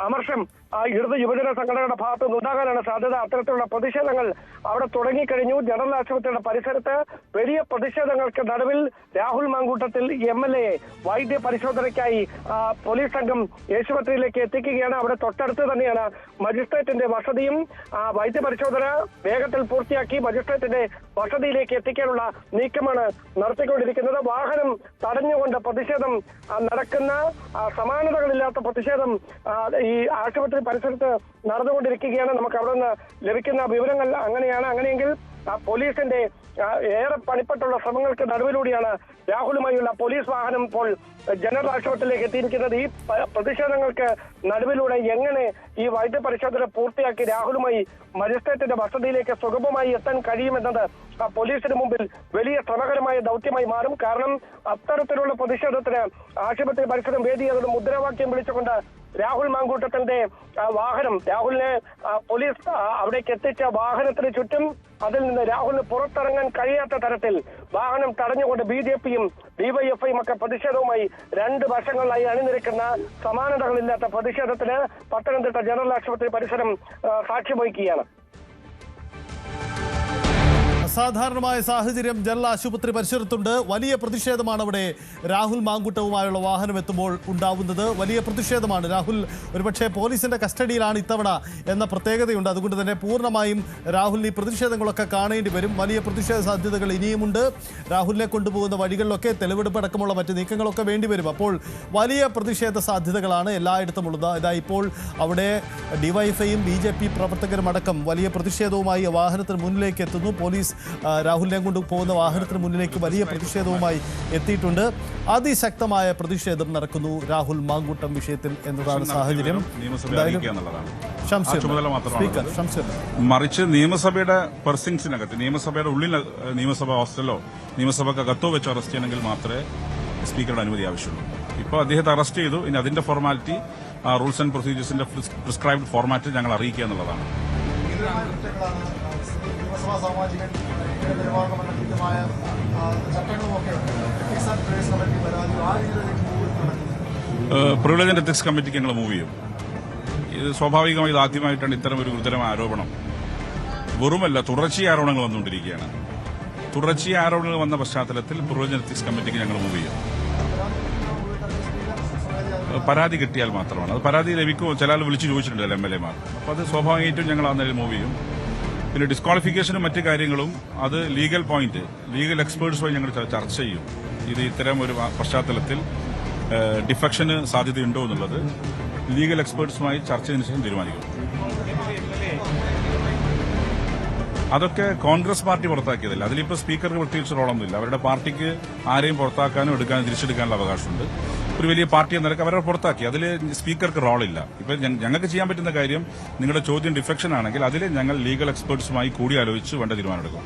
അമർഷം ഇടത് യുവജന സംഘടനയുടെ ഭാഗത്തു നിന്നുണ്ടാകാനാണ് സാധ്യത. അത്തരത്തിലുള്ള പ്രതിഷേധങ്ങൾ അവിടെ തുടങ്ങിക്കഴിഞ്ഞു. ജനറൽ ആശുപത്രിയുടെ പരിസരത്ത് വലിയ പ്രതിഷേധങ്ങൾക്ക് നടുവിൽ രാഹുൽ മാങ്കൂട്ടത്തിൽ MLA വൈദ്യ പരിശോധനയ്ക്കായി പോലീസ് സംഘം ആശുപത്രിയിലേക്ക് എത്തിക്കുകയാണ്. അവിടെ തൊട്ടടുത്ത് തന്നെയാണ് മജിസ്ട്രേറ്റിന്റെ വസതിയും. വൈദ്യ പരിശോധന വേഗത്തിൽ പൂർത്തിയാക്കി മജിസ്ട്രേറ്റിന്റെ വസതിയിലേക്ക് എത്തിക്കാനുള്ള നീക്കമാണ് നടത്തിക്കൊണ്ടിരിക്കുന്നത്. വാഹനം തടഞ്ഞുകൊണ്ട് പ്രതിഷേധം നടക്കുന്ന സമാനതകളില്ലാത്ത പ്രതിഷേധം ഈ ആശുപത്രി പരിസരത്ത് നടന്നുകൊണ്ടിരിക്കുകയാണ്. നമുക്ക് അവിടെ നിന്ന് ലഭിക്കുന്ന വിവരങ്ങൾ അങ്ങനെയാണ്. അങ്ങനെയെങ്കിൽ പോലീസിന്റെ ഏറെ പണിപ്പെട്ടുള്ള ശ്രമങ്ങൾക്ക് നടുവിലൂടെയാണ് രാഹുലുമായുള്ള പോലീസ് വാഹനം ഇപ്പോൾ ജനറൽ ആശുപത്രിയിലേക്ക് എത്തിയിരിക്കുന്നത്. ഈ പ്രതിഷേധങ്ങൾക്ക് നടുവിലൂടെ എങ്ങനെ ഈ വൈദ്യ പരിശോധന പൂർത്തിയാക്കി രാഹുലുമായി മജിസ്ട്രേറ്റിന്റെ വസതിയിലേക്ക് സുഗമമായി എത്താൻ കഴിയുമെന്നത് പോലീസിന് മുമ്പിൽ വലിയ ശ്രമകരമായ ദൗത്യമായി മാറും. കാരണം അത്തരത്തിലുള്ള പ്രതിഷേധത്തിന് ആശുപത്രി പരിസരം വേദിയാകുന്ന മുദ്രാവാക്യം വിളിച്ചുകൊണ്ട് രാഹുൽ മാങ്കൂട്ടത്തിന്റെ വാഹനം, രാഹുലിനെ പോലീസ് അവിടേക്ക് എത്തിച്ച വാഹനത്തിന് ചുറ്റും അതിൽ നിന്ന് രാഹുലിന് പുറത്തിറങ്ങാൻ കഴിയാത്ത തരത്തിൽ വാഹനം തടഞ്ഞുകൊണ്ട് BJPയും DYFIയും ഒക്കെ പ്രതിഷേധവുമായി രണ്ട് വശങ്ങളിലായി അണിനിരക്കുന്ന സമാനതകളില്ലാത്ത പ്രതിഷേധത്തിന് പത്തനംതിട്ട ജനറൽ ആശുപത്രി പരിസരം സാക്ഷ്യം വഹിക്കുകയാണ്. അസാധാരണമായ സാഹചര്യം ജനറൽ ആശുപത്രി പരിസരത്തുണ്ട്. വലിയ പ്രതിഷേധമാണ് അവിടെ രാഹുൽ മാങ്കൂട്ടവുമായുള്ള വാഹനം എത്തുമ്പോൾ ഉണ്ടാവുന്നത്. വലിയ പ്രതിഷേധമാണ്. രാഹുൽ ഒരുപക്ഷെ പോലീസിന്റെ കസ്റ്റഡിയിലാണ് ഇത്തവണ എന്ന പ്രത്യേകതയുണ്ട്. അതുകൊണ്ട് തന്നെ പൂർണ്ണമായും രാഹുലിന് ഈ പ്രതിഷേധങ്ങളൊക്കെ കാണേണ്ടി വരും. വലിയ പ്രതിഷേധ സാധ്യതകൾ ഇനിയുമുണ്ട്. രാഹുലിനെ കൊണ്ടുപോകുന്ന വഴികളിലൊക്കെ തെളിവെടുപ്പ് അടക്കമുള്ള മറ്റ് നീക്കങ്ങളൊക്കെ വേണ്ടിവരും. അപ്പോൾ വലിയ പ്രതിഷേധ സാധ്യതകളാണ് എല്ലായിടത്തും ഉള്ളത്. ഇതാ ഇപ്പോൾ അവിടെ DYFIയും BJP പ്രവർത്തകരും അടക്കം വലിയ പ്രതിഷേധവുമായി വാഹനത്തിന് മുന്നിലേക്ക് എത്തുന്നു. പോലീസ് രാഹുലിനെ കൊണ്ട് പോകുന്ന വാഹനത്തിന് മുന്നിലേക്ക് വലിയ പ്രതിഷേധവുമായി എത്തിയിട്ടുണ്ട്. അതിശക്തമായ പ്രതിഷേധം നടക്കുന്നു രാഹുൽ മാങ്കൂട്ടം വിഷയത്തിൽ എന്നതാണ് സാഹചര്യം. മറിച്ച് നിയമസഭയുടെ പെർസിങ്സിനകത്ത്, നിയമസഭയുടെ ഉള്ളിൽ നിയമസഭാ ഹോസ്റ്റലോ നിയമസഭക്കകത്തോ വെച്ച് അറസ്റ്റ് ചെയ്യണമെങ്കിൽ മാത്രമേ സ്പീക്കറുടെ അനുമതി ആവശ്യമുള്ളൂ. ഇപ്പോൾ അദ്ദേഹത്തെ അറസ്റ്റ് ചെയ്തു. ഇനി അതിന്റെ ഫോർമാലിറ്റി റൂൾസ് ആൻഡ് പ്രൊസീജിയേഴ്സിന്റെ പ്രിസ്ക്രൈബ്ഡ് ഫോർമാറ്റിൽ ഞങ്ങൾ അറിയിക്കുക എന്നുള്ളതാണ്. പ്രിവിലേജ് ആൻഡ് എത്തിക്സ് കമ്മിറ്റിക്ക് ഞങ്ങൾ മൂവ് ചെയ്യും. ഇത് സ്വാഭാവികമായി ആദ്യമായിട്ടാണ് ഇത്തരം ഒരു ഗുരുതരമായ ആരോപണം. വെറുമല്ല, തുടർച്ചയായ ആരോപണങ്ങൾ വന്നുകൊണ്ടിരിക്കുകയാണ്. തുടർച്ചയായ ആരോപണങ്ങൾ വന്ന പശ്ചാത്തലത്തിൽ പ്രിവിലേജ് ആൻഡ് എത്തിക്സ് കമ്മിറ്റിക്ക് ഞങ്ങൾ മൂവ് ചെയ്യും. പരാതി കിട്ടിയാൽ മാത്രമാണ്. അത് പരാതി ലഭിക്കുമോ ചില ആൾ വിളിച്ച് ചോദിച്ചിട്ടുണ്ടല്ലോ MLA മാർ. അപ്പോൾ അത് സ്വാഭാവികമായിട്ടും ഞങ്ങൾ ആ നിലയിൽ മൂവ് ചെയ്യും. പിന്നെ ഡിസ്ക്വാളിഫിക്കേഷനും മറ്റു കാര്യങ്ങളും അത് ലീഗൽ പോയിന്റ്, ലീഗൽ എക്സ്പേർട്സുമായി ഞങ്ങൾ ചർച്ച ചെയ്യും. ഇത് ഇത്തരം ഒരു പശ്ചാത്തലത്തിൽ ഡിഫക്ഷന് സാധ്യതയുണ്ടോ എന്നുള്ളത് ലീഗൽ എക്സ്പേർട്സുമായി ചർച്ച ചെയ്തതിനു ശേഷം തീരുമാനിക്കും. അതൊക്കെ കോൺഗ്രസ് പാർട്ടി പുറത്താക്കിയതല്ല. അതിലിപ്പോൾ സ്പീക്കർക്ക് പ്രത്യേകിച്ച് റോളൊന്നുമില്ല. അവരുടെ പാർട്ടിക്ക് ആരെയും പുറത്താക്കാനും എടുക്കാനും തിരിച്ചെടുക്കാനുള്ള അവകാശമുണ്ട്. ഒരു വലിയ പാർട്ടി എന്ന നിലയ്ക്ക് അവരെ പുറത്താക്കി. അതിൽ സ്പീക്കർക്ക് റോളില്ല. ഇപ്പൊ ഞങ്ങൾക്ക് ചെയ്യാൻ പറ്റുന്ന കാര്യം, നിങ്ങളുടെ ചോദ്യം ഡിഫെക്ഷൻ ആണെങ്കിൽ അതിൽ ഞങ്ങൾ ലീഗൽ എക്സ്പേർട്സുമായി കൂടിയാലോചിച്ച് വേണ്ട തീരുമാനമെടുക്കും.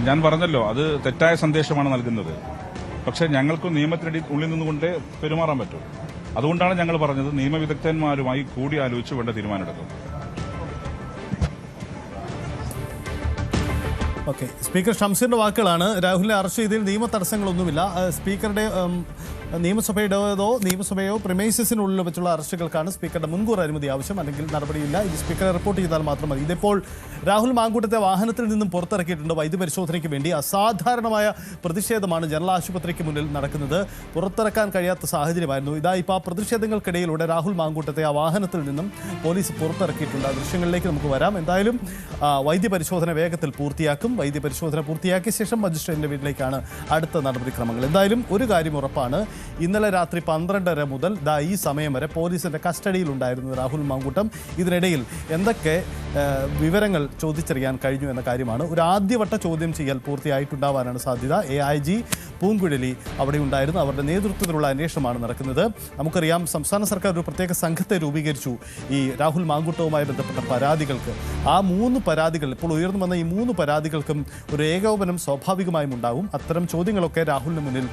ഞാൻ പറഞ്ഞല്ലോ, അത് തെറ്റായ സന്ദേശമാണ് നൽകുന്നത്. പക്ഷെ ഞങ്ങൾക്ക് നിയമത്തിനടി ഉള്ളിൽ നിന്നുകൊണ്ടേ പെരുമാറാൻ പറ്റും. അതുകൊണ്ടാണ് ഞങ്ങൾ പറഞ്ഞത് നിയമവിദഗ്ധന്മാരുമായി കൂടിയാലോചിച്ച് വേണ്ട തീരുമാനമെടുക്കും. ഓക്കെ, സ്പീക്കർ ഷംസീറിന്റെ വാക്കുകളാണ്. രാഹുലിനെ അറസ്റ്റ് ചെയ്തതിൽ നിയമ തടസ്സങ്ങളൊന്നുമില്ല. സ്പീക്കറുടെ നിയമസഭയോ പ്രിമൈസസിനുള്ളിൽ വെച്ചുള്ള അറസ്റ്റുകൾക്കാണ് സ്പീക്കറുടെ മുൻകൂർ അനുമതി ആവശ്യം. അല്ലെങ്കിൽ നടപടിയില്ല. ഇത് സ്പീക്കറെ റിപ്പോർട്ട് ചെയ്താൽ മാത്രം മതി. ഇതിപ്പോൾ രാഹുൽ മാങ്കൂട്ടത്തെ വാഹനത്തിൽ നിന്നും പുറത്തിറക്കിയിട്ടുണ്ട് വൈദ്യപരിശോധനയ്ക്ക് വേണ്ടി. അസാധാരണമായ പ്രതിഷേധമാണ് ജനറൽ ആശുപത്രിക്ക് മുന്നിൽ നടക്കുന്നത്. പുറത്തിറക്കാൻ കഴിയാത്ത സാഹചര്യമായിരുന്നു. ഇതാ ഇപ്പോൾ ആ പ്രതിഷേധങ്ങൾക്കിടയിലൂടെ രാഹുൽ മാങ്കൂട്ടത്തെ ആ വാഹനത്തിൽ നിന്നും പോലീസ് പുറത്തിറക്കിയിട്ടുണ്ട്. ആ ദൃശ്യങ്ങളിലേക്ക് നമുക്ക് വരാം. എന്തായാലും വൈദ്യപരിശോധന വേഗത്തിൽ പൂർത്തിയാക്കും. വൈദ്യപരിശോധന പൂർത്തിയാക്കിയ ശേഷം മജിസ്ട്രേറ്റിന്റെ വീട്ടിലേക്കാണ് അടുത്ത നടപടിക്രമങ്ങൾ. എന്തായാലും ഒരു കാര്യം ഉറപ്പാണ്, ഇന്നലെ രാത്രി 12:30 മുതൽ ഈ സമയം വരെ പോലീസിന്റെ കസ്റ്റഡിയിലുണ്ടായിരുന്നു രാഹുൽ മാങ്കൂട്ടം. ഇതിനിടയിൽ എന്തൊക്കെ വിവരങ്ങൾ ചോദിച്ചറിയാൻ കഴിഞ്ഞു എന്ന കാര്യമാണ്. ഒരു ആദ്യവട്ട ചോദ്യം ചെയ്യൽ പൂർത്തിയായിട്ടുണ്ടാവാനാണ് സാധ്യത. AIG പൂങ്കുഴലി അവിടെ ഉണ്ടായിരുന്നു. അവരുടെ നേതൃത്വത്തിലുള്ള അന്വേഷണമാണ് നടക്കുന്നത്. നമുക്കറിയാം, സംസ്ഥാന സർക്കാർ ഒരു പ്രത്യേക സംഘത്തെ രൂപീകരിച്ചു ഈ രാഹുൽ മാങ്കൂട്ടവുമായി ബന്ധപ്പെട്ട പരാതികൾക്ക്. ആ 3 പരാതികൾ, ഇപ്പോൾ ഉയർന്നു വന്ന ഈ 3 പരാതികൾക്കും ഒരു ഏകോപനം സ്വാഭാവികമായും ഉണ്ടാകും. അത്തരം ചോദ്യങ്ങളൊക്കെ രാഹുലിന് മുന്നിൽ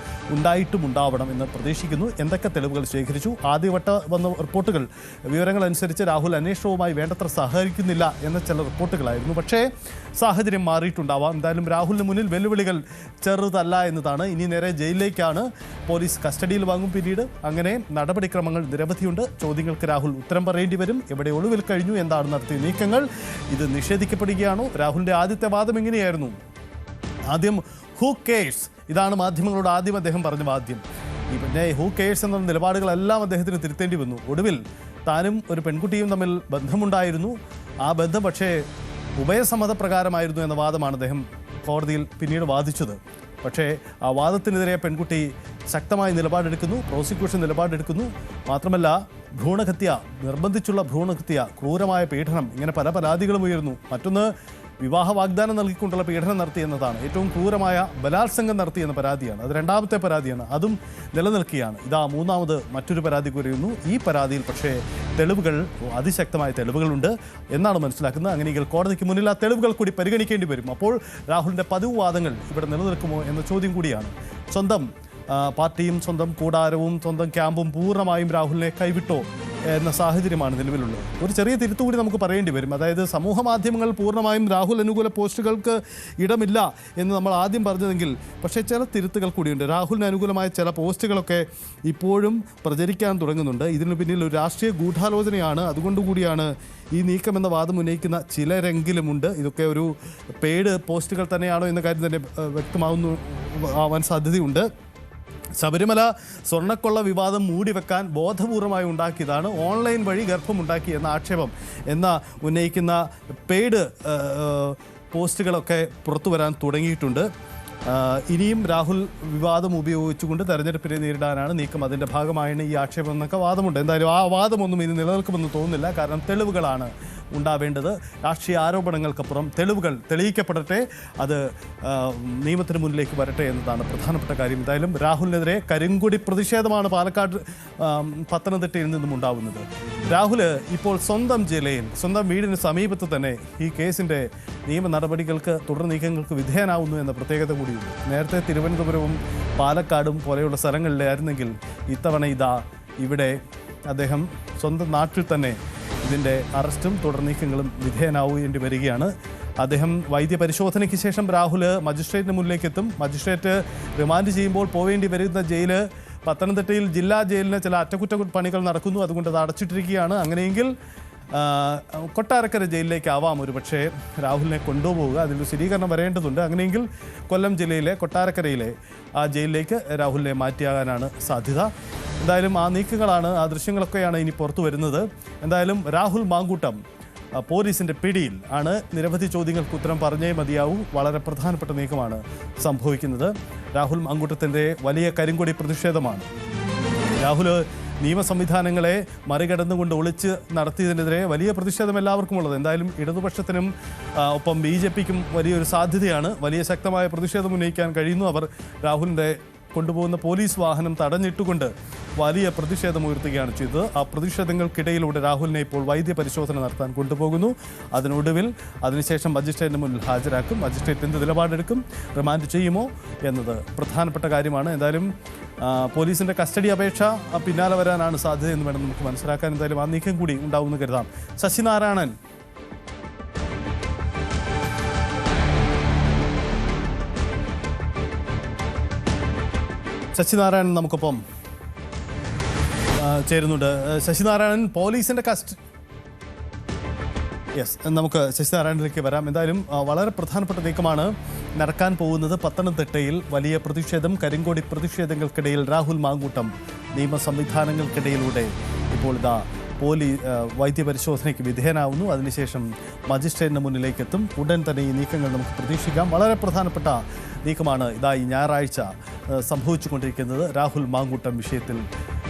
ഉണ്ടാവണം എന്ന് പ്രതീക്ഷിക്കുന്നു. എന്തൊക്കെ തെളിവുകൾ ശേഖരിച്ചു? ആദ്യവട്ട വന്ന റിപ്പോർട്ടുകൾ വിവരങ്ങൾ അനുസരിച്ച് രാഹുൽ അന്വേഷണവുമായി വേണ്ടത്ര സഹകരിക്കുന്നില്ല എന്ന ചില റിപ്പോർട്ടുകളായിരുന്നു. പക്ഷേ സാഹചര്യം മാറിയിട്ടുണ്ടാവാം. എന്തായാലും രാഹുലിന് മുന്നിൽ വെല്ലുവിളികൾ ചെറുതല്ല എന്നതാണ്. ഇനി നേരെ ജയിലിലേക്കാണ്. പോലീസ് കസ്റ്റഡിയിൽ വാങ്ങും പിന്നീട്. അങ്ങനെ നടപടിക്രമങ്ങൾ നിരവധിയുണ്ട്. ചോദ്യങ്ങൾക്ക് രാഹുൽ ഉത്തരം പറയേണ്ടി വരും. എവിടെ ഒളിവിൽ കഴിഞ്ഞു, എന്താണ് നടത്തിയ നീക്കങ്ങൾ, ഇത് നിഷേധിക്കപ്പെടുകയാണോ? രാഹുലിൻ്റെ ആദ്യത്തെ വാദം എങ്ങനെയായിരുന്നു? ആദ്യം ഹൂ കേഴ്സ്, ഇതാണ് മാധ്യമങ്ങളോട് ആദ്യം അദ്ദേഹം പറഞ്ഞ വാദ്യം. പിന്നെ ഹൂ കേഴ്സ് എന്ന നിലപാടുകളെല്ലാം അദ്ദേഹത്തിന് തിരുത്തേണ്ടി വന്നു. ഒടുവിൽ താനും ഒരു പെൺകുട്ടിയും തമ്മിൽ ബന്ധമുണ്ടായിരുന്നു. ആ ബന്ധം പക്ഷേ ഉഭയസമ്മതപ്രകാരമായിരുന്നു എന്ന വാദമാണ് അദ്ദേഹം കോടതിയിൽ പിന്നീട് വാദിച്ചത്. പക്ഷേ ആ വാദത്തിനെതിരെ പെൺകുട്ടി ശക്തമായ നിലപാടെടുക്കുന്നു, പ്രോസിക്യൂഷൻ നിലപാടെടുക്കുന്നു. മാത്രമല്ല ഭ്രൂണഹത്യ, നിർബന്ധിച്ചുള്ള ഭ്രൂണഹത്യ, ക്രൂരമായ പീഡനം, ഇങ്ങനെ പല പരാതികളും ഉയർന്നു. മറ്റൊന്ന് വിവാഹ വാഗ്ദാനം നൽകിക്കൊണ്ടുള്ള പീഡനം നടത്തിയെന്നതാണ്. ഏറ്റവും ക്രൂരമായ ബലാത്സംഗം നടത്തിയെന്ന പരാതിയാണ്. അത് രണ്ടാമത്തെ പരാതിയാണ്. അതും നിലനിൽക്കുകയാണ്. ഇതാ മൂന്നാമത് മറ്റൊരു പരാതി കുറിയുന്നു. ഈ പരാതിയിൽ പക്ഷേ തെളിവുകൾ, അതിശക്തമായ തെളിവുകളുണ്ട് എന്നാണ് മനസ്സിലാക്കുന്നത്. അങ്ങനെയെങ്കിൽ കോടതിക്ക് മുന്നിൽ ആ തെളിവുകൾ കൂടി പരിഗണിക്കേണ്ടി വരും. അപ്പോൾ രാഹുലിൻ്റെ പതിവ് വാദങ്ങൾ ഇവിടെ നിലനിൽക്കുമോ എന്ന ചോദ്യം കൂടിയാണ്. സ്വന്തം പാർട്ടിയും സ്വന്തം കൂടാരവും സ്വന്തം ക്യാമ്പും പൂർണ്ണമായും രാഹുലിനെ കൈവിട്ടോ എന്ന സാഹചര്യമാണ് നിലവിലുള്ളത്. ഒരു ചെറിയ തിരുത്തു കൂടി നമുക്ക് പറയേണ്ടി വരും. അതായത് സമൂഹ മാധ്യമങ്ങൾ പൂർണ്ണമായും രാഹുൽ അനുകൂല പോസ്റ്റുകൾക്ക് ഇടമില്ല എന്ന് നമ്മൾ ആദ്യം പറഞ്ഞതെങ്കിൽ, പക്ഷേ ചില തിരുത്തുകൾ കൂടിയുണ്ട്. രാഹുലിന് അനുകൂലമായ ചില പോസ്റ്റുകളൊക്കെ ഇപ്പോഴും പ്രചരിക്കാൻ തുടങ്ങുന്നുണ്ട്. ഇതിനു പിന്നിൽ ഒരു രാഷ്ട്രീയ ഗൂഢാലോചനയാണ്. അതുകൊണ്ടുകൂടിയാണ് ഈ നീക്കമെന്ന വാദം ഉന്നയിക്കുന്ന ചിലരെങ്കിലുമുണ്ട്. ഇതൊക്കെ ഒരു പെയ്ഡ് പോസ്റ്റുകൾ തന്നെയാണോ എന്ന കാര്യം തന്നെ ആവാൻ സാധ്യതയുണ്ട്. ശബരിമല സ്വർണ്ണക്കൊള്ള വിവാദം മൂടിവെക്കാൻ ബോധപൂർവമായി ഉണ്ടാക്കിയതാണ്, ഓൺലൈൻ വഴി ഗർഭമുണ്ടാക്കി എന്ന ആക്ഷേപം ഉന്നയിക്കുന്ന പെയ്ഡ് പോസ്റ്റുകളൊക്കെ പുറത്തു വരാൻ തുടങ്ങിയിട്ടുണ്ട്. ഇനിയും രാഹുൽ വിവാദം ഉപയോഗിച്ചുകൊണ്ട് തെരഞ്ഞെടുപ്പിനെ നേരിടാനാണ് നീക്കം. അതിൻ്റെ ഭാഗമായാണ് ഈ ആക്ഷേപം എന്നൊക്കെ വാദമുണ്ട്. എന്തായാലും ആ വാദമൊന്നും ഇനി നിലനിൽക്കുമെന്ന് തോന്നുന്നില്ല. കാരണം തെളിവുകളാണ് ഉണ്ടാവേണ്ടത്. രാഷ്ട്രീയ ആരോപണങ്ങൾക്കപ്പുറം തെളിവുകൾ തെളിയിക്കപ്പെടട്ടെ, അത് നിയമത്തിന് മുന്നിലേക്ക് വരട്ടെ എന്നതാണ് പ്രധാനപ്പെട്ട കാര്യം. എന്തായാലും രാഹുലിനെതിരെ കരിങ്കൊടി പ്രതിഷേധമാണ് പാലക്കാട്, പത്തനംതിട്ടയിൽ നിന്നും ഉണ്ടാവുന്നത്. രാഹുൽ ഇപ്പോൾ സ്വന്തം ജില്ലയിൽ, സ്വന്തം വീടിന് സമീപത്ത് തന്നെ ഈ കേസിൻ്റെ നിയമ നടപടികൾക്ക്, തുടർ നീക്കങ്ങൾക്ക് വിധേയനാവുന്നു എന്ന പ്രത്യേകത കൂടിയുണ്ട്. നേരത്തെ തിരുവനന്തപുരവും പാലക്കാടും പോലെയുള്ള സ്ഥലങ്ങളിലായിരുന്നെങ്കിൽ ഇത്തവണ ഇതാ ഇവിടെ അദ്ദേഹം സ്വന്തം നാട്ടിൽ തന്നെ ഇതിൻ്റെ അറസ്റ്റും തുടർ നീക്കങ്ങളും വിധേയനാവേണ്ടി വരികയാണ്. അദ്ദേഹം വൈദ്യപരിശോധനയ്ക്ക് ശേഷം രാഹുൽ മജിസ്ട്രേറ്റിന് മുന്നിലേക്ക് എത്തും. മജിസ്ട്രേറ്റ് റിമാൻഡ് ചെയ്യുമ്പോൾ പോവേണ്ടി വരുന്ന ജയിൽ പത്തനംതിട്ടയിൽ ജില്ലാ ജയിലിന് ചില അറ്റകുറ്റപ്പണികൾ നടക്കുന്നു. അതുകൊണ്ട് അത് അടച്ചിട്ടിരിക്കുകയാണ്. അങ്ങനെയെങ്കിൽ കൊട്ടാരക്കര ജയിലിലേക്ക് ആവാം ഒരു പക്ഷേ രാഹുലിനെ കൊണ്ടുപോവുക. അതിലൊരു സ്ഥിരീകരണം വരേണ്ടതുണ്ട്. അങ്ങനെയെങ്കിൽ കൊല്ലം ജില്ലയിലെ കൊട്ടാരക്കരയിലെ ആ ജയിലിലേക്ക് രാഹുലിനെ മാറ്റിയാകാനാണ് സാധ്യത. എന്തായാലും ആ നീക്കങ്ങളാണ്, ആ ദൃശ്യങ്ങളൊക്കെയാണ് ഇനി പുറത്തു വരുന്നത്. എന്തായാലും രാഹുൽ മാങ്കൂട്ടം പോലീസിൻ്റെ പിടിയിൽ ആണ്. നിരവധി ചോദ്യങ്ങൾക്ക് ഉത്തരം പറഞ്ഞേ മതിയാവൂ. വളരെ പ്രധാനപ്പെട്ട നീക്കമാണ് സംഭവിക്കുന്നത്. രാഹുൽ മാങ്കൂട്ടത്തിൻ്റെ വലിയ കരിങ്കൊടി പ്രതിഷേധമാണ്. രാഹുൽ നിയമ സംവിധാനങ്ങളെ മറികടന്നുകൊണ്ട് ഒളിച്ച് നടത്തിയതിനെതിരെ വലിയ പ്രതിഷേധം എല്ലാവർക്കും ഉള്ളത്. എന്തായാലും ഇടതുപക്ഷത്തിനും ഒപ്പം BJPക്കും വലിയൊരു സാധ്യതയാണ്. വലിയ ശക്തമായ പ്രതിഷേധം ഉന്നയിക്കാൻ കഴിയുന്നു. അവർ രാഹുലിൻ്റെ കൊണ്ടുപോകുന്ന പോലീസ് വാഹനം തടഞ്ഞിട്ടുകൊണ്ട് വലിയ പ്രതിഷേധം ഉയർത്തുകയാണ് ചെയ്തത്. ആ പ്രതിഷേധങ്ങൾക്കിടയിലൂടെ രാഹുലിനെ ഇപ്പോൾ വൈദ്യപരിശോധന നടത്താൻ കൊണ്ടുപോകുന്നു. അതിനൊടുവിൽ അതിനുശേഷം മജിസ്ട്രേറ്റിന് മുന്നിൽ ഹാജരാക്കും. മജിസ്ട്രേറ്റ് എന്ത് നിലപാടെടുക്കും, റിമാൻഡ് ചെയ്യുമോ എന്നത് പ്രധാനപ്പെട്ട കാര്യമാണ്. എന്തായാലും പോലീസിൻ്റെ കസ്റ്റഡി അപേക്ഷ പിന്നാലെ വരാനാണ് സാധ്യതയെന്ന് വേണം നമുക്ക് മനസ്സിലാക്കാൻ. എന്തായാലും ആ നീക്കം കൂടി ഉണ്ടാവുമെന്ന് കരുതാം. ശശിനാരായണൻ, ശശിനാരായണൻ നമുക്കൊപ്പം ചേരുന്നുണ്ട്. ശശിനാരായണൻ, പോലീസിൻ്റെ നമുക്ക് ശശിനാരായണനിലേക്ക് വരാം. എന്തായാലും വളരെ പ്രധാനപ്പെട്ട നീക്കമാണ് നടക്കാൻ പോകുന്നത്. പത്തനംതിട്ടയിൽ വലിയ പ്രതിഷേധം, കരിങ്കൊടി പ്രതിഷേധങ്ങൾക്കിടയിൽ രാഹുൽ മാങ്കൂട്ടം നിയമ സംവിധാനങ്ങൾക്കിടയിലൂടെ ഇപ്പോൾ ഇതാ വൈദ്യപരിശോധനയ്ക്ക് വിധേയനാവുന്നു. അതിനുശേഷം മജിസ്ട്രേറ്റിന് മുന്നിലേക്ക് എത്തും. ഉടൻ തന്നെ ഈ നീക്കങ്ങൾ നമുക്ക് പ്രതീക്ഷിക്കാം. വളരെ പ്രധാനപ്പെട്ട നീക്കമാണ് ഈ ഞായറാഴ്ച സംഭവിച്ചുകൊണ്ടിരിക്കുന്നത്. രാഹുൽ മാങ്കൂട്ടം വിഷയത്തിൽ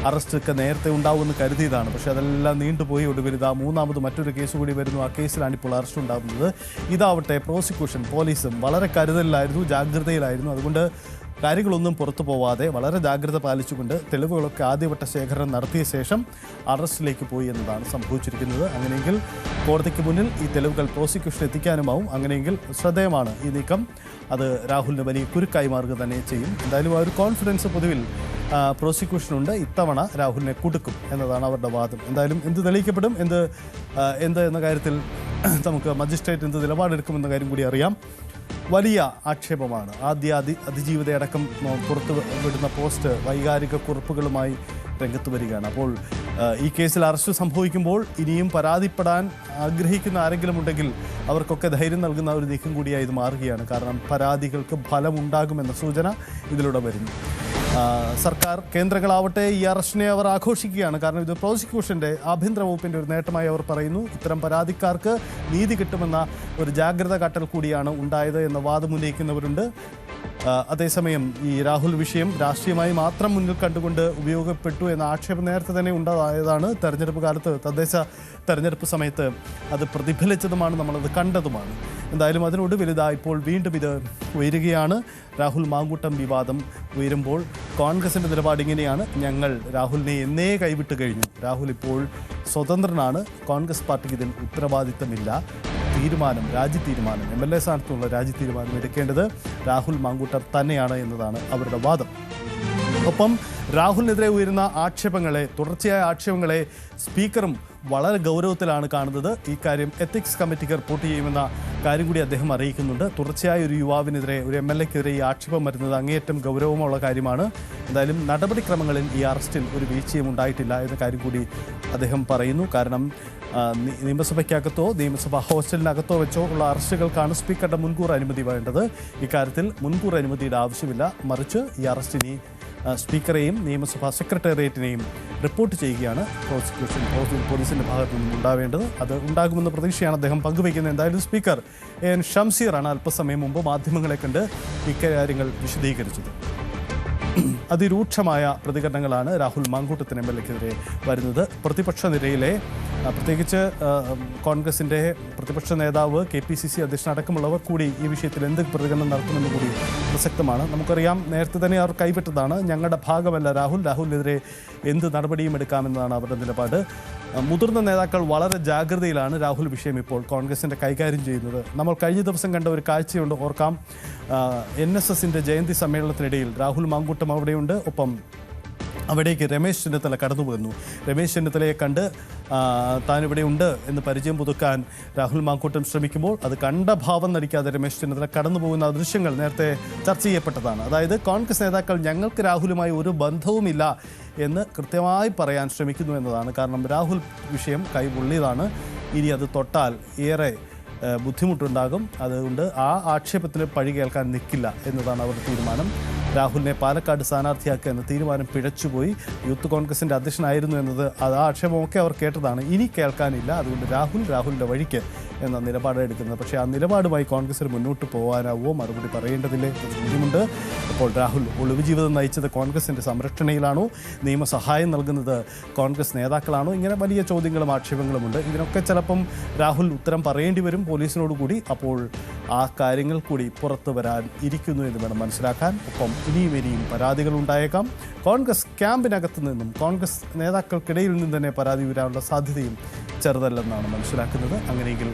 അറസ്റ്റൊക്കെ നേരത്തെ ഉണ്ടാവുമെന്ന് കരുതിയതാണ്. പക്ഷേ അതെല്ലാം നീണ്ടുപോയി. ഒടുവിൽ മൂന്നാമത് മറ്റൊരു കേസ് കൂടി വരുന്നു. ആ കേസിലാണ് ഇപ്പോൾ അറസ്റ്റ് ഉണ്ടാകുന്നത്. ഇതാവട്ടെ പ്രോസിക്യൂഷൻ, പോലീസും വളരെ കരുതലിലായിരുന്നു, ജാഗ്രതയിലായിരുന്നു. അതുകൊണ്ട് കാര്യങ്ങളൊന്നും പുറത്തു പോവാതെ വളരെ ജാഗ്രത പാലിച്ചുകൊണ്ട് തെളിവുകളൊക്കെ ആദ്യവട്ട ശേഖരണം നടത്തിയ ശേഷം അറസ്റ്റിലേക്ക് പോയി എന്നതാണ് സംഭവിച്ചിരിക്കുന്നത്. അങ്ങനെയെങ്കിൽ കോടതിക്ക് മുന്നിൽ ഈ തെളിവുകൾ പ്രോസിക്യൂഷൻ എത്തിക്കാനുമാവും. അങ്ങനെയെങ്കിൽ ശ്രദ്ധേയമാണ് ഈ നീക്കം. അത് രാഹുലിന് വലിയ കുരുക്കായി മാറുക തന്നെ ചെയ്യും. എന്തായാലും ആ ഒരു കോൺഫിഡൻസ് പൊതുവിൽ പ്രോസിക്യൂഷനുണ്ട്. ഇത്തവണ രാഹുലിനെ കുടുക്കും എന്നതാണ് അവരുടെ വാദം. എന്തായാലും എന്ത് തെളിയിക്കപ്പെടും, എന്ത് എന്ന കാര്യത്തിൽ നമുക്ക് മജിസ്ട്രേറ്റ് എന്ത് നിലപാടെടുക്കുമെന്ന കാര്യം കൂടി അറിയാം. വലിയ ആക്ഷേപമാണ്. അതിജീവിതയടക്കം പുറത്തു വിടുന്ന പോസ്റ്റ് വൈകാരിക കുറിപ്പുകളുമായി രംഗത്ത് വരികയാണ്. അപ്പോൾ ഈ കേസിൽ അറസ്റ്റ് സംഭവിക്കുമ്പോൾ ഇനിയും പരാതിപ്പെടാൻ ആഗ്രഹിക്കുന്ന ആരെങ്കിലും ഉണ്ടെങ്കിൽ അവർക്കൊക്കെ ധൈര്യം നൽകുന്ന ഒരു നീക്കം കൂടിയായി ഇത് മാറുകയാണ്. കാരണം പരാതികൾക്ക് ഫലമുണ്ടാകുമെന്ന സൂചന ഇതിലൂടെ വരുന്നു. സർക്കാർ കേന്ദ്രങ്ങളാവട്ടെ ഈ അറസ്റ്റിനെ അവർ ആഘോഷിക്കുകയാണ്. കാരണം ഇത് പ്രോസിക്യൂഷൻ്റെ ആഭ്യന്തര വകുപ്പിൻ്റെ ഒരു നേട്ടമായി അവർ പറയുന്നു. ഇത്തരം പരാതിക്കാർക്ക് നീതി കിട്ടുമെന്ന ഒരു ജാഗ്രത കാട്ടൽ കൂടിയാണ് ഉണ്ടായത് എന്ന വാദം ഉന്നയിക്കുന്നവരുണ്ട്. അതേസമയം ഈ രാഹുൽ വിഷയം രാഷ്ട്രീയമായി മാത്രം മുന്നിൽ കണ്ടുകൊണ്ട് ഉപയോഗപ്പെട്ടു എന്ന ആക്ഷേപം നേരത്തെ തന്നെ ഉണ്ടായതാണ്. തെരഞ്ഞെടുപ്പ് കാലത്ത്, തദ്ദേശ തെരഞ്ഞെടുപ്പ് സമയത്ത് അത് പ്രതിഫലിച്ചതുമാണ്, നമ്മളത് കണ്ടതുമാണ്. എന്തായാലും അതിനൊടുവിൽ ഇപ്പോൾ വീണ്ടും ഇത് ഉയരുകയാണ്. രാഹുൽ മാങ്കൂട്ടം വിവാദം ഉയരുമ്പോൾ കോൺഗ്രസിൻ്റെ നിലപാട് ഇങ്ങനെയാണ്: ഞങ്ങൾ രാഹുലിനെ എന്നേ കൈവിട്ട് കഴിഞ്ഞു. രാഹുൽ ഇപ്പോൾ സ്വതന്ത്രനാണ്. കോൺഗ്രസ് പാർട്ടിക്ക് ഇതിൽ ഉത്തരവാദിത്തമില്ല. രാജ്യതീരുമാനം MLA സ്ഥാനത്തുള്ള രാജ്യതീരുമാനം എടുക്കേണ്ടത് രാഹുൽ മാങ്കൂട്ടം തന്നെയാണ് എന്നതാണ് അവരുടെ വാദം. ഒപ്പം രാഹുലിനെതിരെ ഉയരുന്ന തുടർച്ചയായ ആക്ഷേപങ്ങളെ സ്പീക്കറും വളരെ ഗൗരവത്തിലാണ് കാണുന്നത്. ഈ കാര്യം എത്തിക്സ് കമ്മിറ്റിക്ക് റിപ്പോർട്ട് ചെയ്യുമെന്ന കാര്യം കൂടി അദ്ദേഹം അറിയിക്കുന്നുണ്ട്. തുടർച്ചയായ ഒരു യുവാവിനെതിരെ, ഒരു MLAക്കെതിരെ ഈ ആക്ഷേപം വരുന്നത് അങ്ങേയറ്റം ഗൗരവമുള്ള കാര്യമാണ്. എന്തായാലും നടപടിക്രമങ്ങളിൽ ഈ അറസ്റ്റിൽ ഒരു വീഴ്ചയും ഉണ്ടായിട്ടില്ല എന്ന കാര്യം കൂടി അദ്ദേഹം പറയുന്നു. കാരണം നിയമസഭയ്ക്കകത്തോ നിയമസഭാ ഹോസ്റ്റലിനകത്തോ വെച്ചോ ഉള്ള അറസ്റ്റുകൾക്കാണ് സ്പീക്കറുടെ മുൻകൂർ അനുമതി വേണ്ടത്. ഇക്കാര്യത്തിൽ മുൻകൂർ അനുമതിയുടെ ആവശ്യമില്ല. മറിച്ച് ഈ അറസ്റ്റിനെ സ്പീക്കറെയും നിയമസഭാ സെക്രട്ടേറിയറ്റിനെയും റിപ്പോർട്ട് ചെയ്യുകയാണ് പോലീസിൻ്റെ ഭാഗത്തു നിന്നും ഉണ്ടാവേണ്ടത്. അത് ഉണ്ടാകുമെന്ന പ്രതീക്ഷയാണ് അദ്ദേഹം പങ്കുവയ്ക്കുന്നത്. എന്തായാലും സ്പീക്കർ AN ഷംസീറാണ് അല്പസമയം മുമ്പ് മാധ്യമങ്ങളെ കണ്ട് ഇക്കാര്യങ്ങൾ വിശദീകരിച്ചത്. അതിരൂക്ഷമായ പ്രതികരണങ്ങളാണ് രാഹുൽ മാങ്കൂട്ടത്തിന് MLAക്കെതിരെ വരുന്നത്. പ്രതിപക്ഷ നിരയിലെ, പ്രത്യേകിച്ച് കോൺഗ്രസിൻ്റെ പ്രതിപക്ഷ നേതാവ്, KPCC അധ്യക്ഷനടക്കമുള്ളവർ കൂടി ഈ വിഷയത്തിൽ എന്ത് പ്രതികരണം നടത്തുമെന്ന് കൂടി പ്രസക്തമാണ്. നമുക്കറിയാം, നേരത്തെ തന്നെ അവർ കൈവിട്ടതാണ്. ഞങ്ങളുടെ ഭാഗമല്ല രാഹുലിനെതിരെ എന്ത് നടപടിയും എടുക്കാമെന്നതാണ് അവരുടെ നിലപാട്. മുതിർന്ന നേതാക്കൾ വളരെ ജാഗ്രതയിലാണ് രാഹുൽ വിഷയം ഇപ്പോൾ കോൺഗ്രസിൻ്റെ കൈകാര്യം ചെയ്യുന്നത്. നമ്മൾ കഴിഞ്ഞ ദിവസം കണ്ട ഒരു കാഴ്ചയുണ്ട്, ഓർക്കാം. NSSൻ്റെ ജയന്തി സമ്മേളനത്തിനിടയിൽ രാഹുൽ മാങ്കൂട്ടം അവിടെയുണ്ട്. ഒപ്പം അവിടേക്ക് രമേശ് ചെന്നിത്തല കടന്നു വന്നു. രമേശ് ചെന്നിത്തലയെ കണ്ട് താനിവിടെ ഉണ്ട് എന്ന് പരിചയം പുതുക്കാൻ രാഹുൽ മാങ്കൂട്ടം ശ്രമിക്കുമ്പോൾ അത് കണ്ട ഭാവം നടിക്കാതെ രമേശ് ചെന്നിത്തല കടന്നു പോകുന്ന ദൃശ്യങ്ങൾ നേരത്തെ ചർച്ച ചെയ്യപ്പെട്ടതാണ്. അതായത് കോൺഗ്രസ് നേതാക്കൾ ഞങ്ങൾക്ക് രാഹുലുമായി ഒരു ബന്ധവുമില്ല എന്ന് കൃത്യമായി പറയാൻ ശ്രമിക്കുന്നു എന്നതാണ്. കാരണം രാഹുൽ വിഷയം കൈപൊള്ളിയതാണ്. ഇനി അത് തൊട്ടാൽ ഏറെ ബുദ്ധിമുട്ടുണ്ടാകും. അതുകൊണ്ട് ആ ആക്ഷേപത്തിന് പഴി കേൾക്കാൻ നിൽക്കില്ല എന്നതാണ് അവരുടെ തീരുമാനം. രാഹുലിനെ പാലക്കാട് സ്ഥാനാർത്ഥിയാക്കുക എന്ന തീരുമാനം പിഴച്ചുപോയി. യൂത്ത് കോൺഗ്രസിൻ്റെ അധ്യക്ഷനായിരുന്നു എന്നത് ആ ആക്ഷേപമൊക്കെ അവർ കേട്ടതാണ്. ഇനി കേൾക്കാനില്ല. അതുകൊണ്ട് രാഹുലിൻ്റെ വഴിക്ക് എന്ന നിലപാടെടുക്കുന്നത്. പക്ഷേ ആ നിലപാടുമായി കോൺഗ്രസിന് മുന്നോട്ട് പോകാനാവോ, മറുപടി പറയേണ്ടതില്ലേ ചോദ്യമുണ്ട്. അപ്പോൾ രാഹുൽ ഒളിവ് ജീവിതം നയിച്ചത് കോൺഗ്രസിൻ്റെ സംരക്ഷണയിലാണോ, നിയമസഹായം നൽകുന്നത് കോൺഗ്രസ് നേതാക്കളാണോ? ഇങ്ങനെ വലിയ ചോദ്യങ്ങളും ആക്ഷേപങ്ങളുമുണ്ട്. ഇതിനൊക്കെ ചിലപ്പം രാഹുൽ ഉത്തരം പറയേണ്ടി വരും പോലീസിനോട് കൂടി. അപ്പോൾ ആ കാര്യങ്ങൾ കൂടി പുറത്തു വരാൻ ഇരിക്കുന്നു എന്ന് വേണം മനസ്സിലാക്കാൻ. ഒപ്പം ഇനിയും പരാതികൾ ഉണ്ടായേക്കാം. കോൺഗ്രസ് ക്യാമ്പിനകത്ത് നിന്നും കോൺഗ്രസ് നേതാക്കൾക്കിടയിൽ നിന്ന് തന്നെ പരാതി വരാനുള്ള സാധ്യതയും ചെറുതല്ലെന്നാണ് മനസ്സിലാക്കുന്നത്. അങ്ങനെയെങ്കിൽ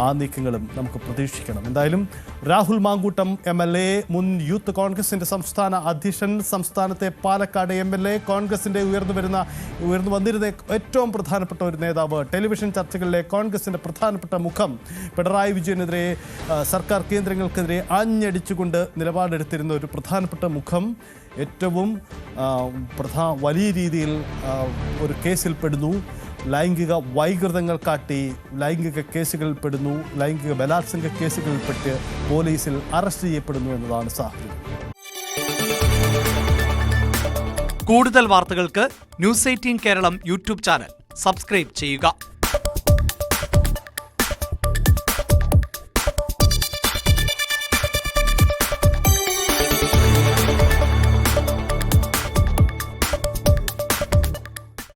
ആ നീക്കങ്ങളും നമുക്ക് പ്രതീക്ഷിക്കണം. എന്തായാലും രാഹുൽ മാങ്കൂട്ടം MLA, മുൻ യൂത്ത് കോൺഗ്രസിൻ്റെ സംസ്ഥാന അധ്യക്ഷൻ, സംസ്ഥാനത്തെ പാലക്കാട് MLA, കോൺഗ്രസിൻ്റെ ഉയർന്നു വന്നിരുന്ന ഏറ്റവും പ്രധാനപ്പെട്ട ഒരു നേതാവ്, ടെലിവിഷൻ ചർച്ചകളിലെ കോൺഗ്രസിൻ്റെ പ്രധാനപ്പെട്ട മുഖം, പിണറായി വിജയനെതിരെ, സർക്കാർ കേന്ദ്രങ്ങൾക്കെതിരെ ആഞ്ഞടിച്ചുകൊണ്ട് നിലപാടെടുത്തിരുന്ന ഒരു പ്രധാനപ്പെട്ട മുഖം ഏറ്റവും വലിയ രീതിയിൽ ഒരു കേസിൽ പെടുന്നു. ലൈംഗിക വൈകൃതങ്ങൾ കാട്ടി ലൈംഗിക കേസുകളിൽ പെടുന്നു. ലൈംഗിക ബലാത്സംഗ കേസുകളിൽപ്പെട്ട് പോലീസിൽ അറസ്റ്റ് ചെയ്യപ്പെടുന്നു എന്നതാണ് സാഹചര്യം. കൂടുതൽ വാർത്തകൾക്ക് News 18 Keralam YouTube channel subscribe ചെയ്യുക.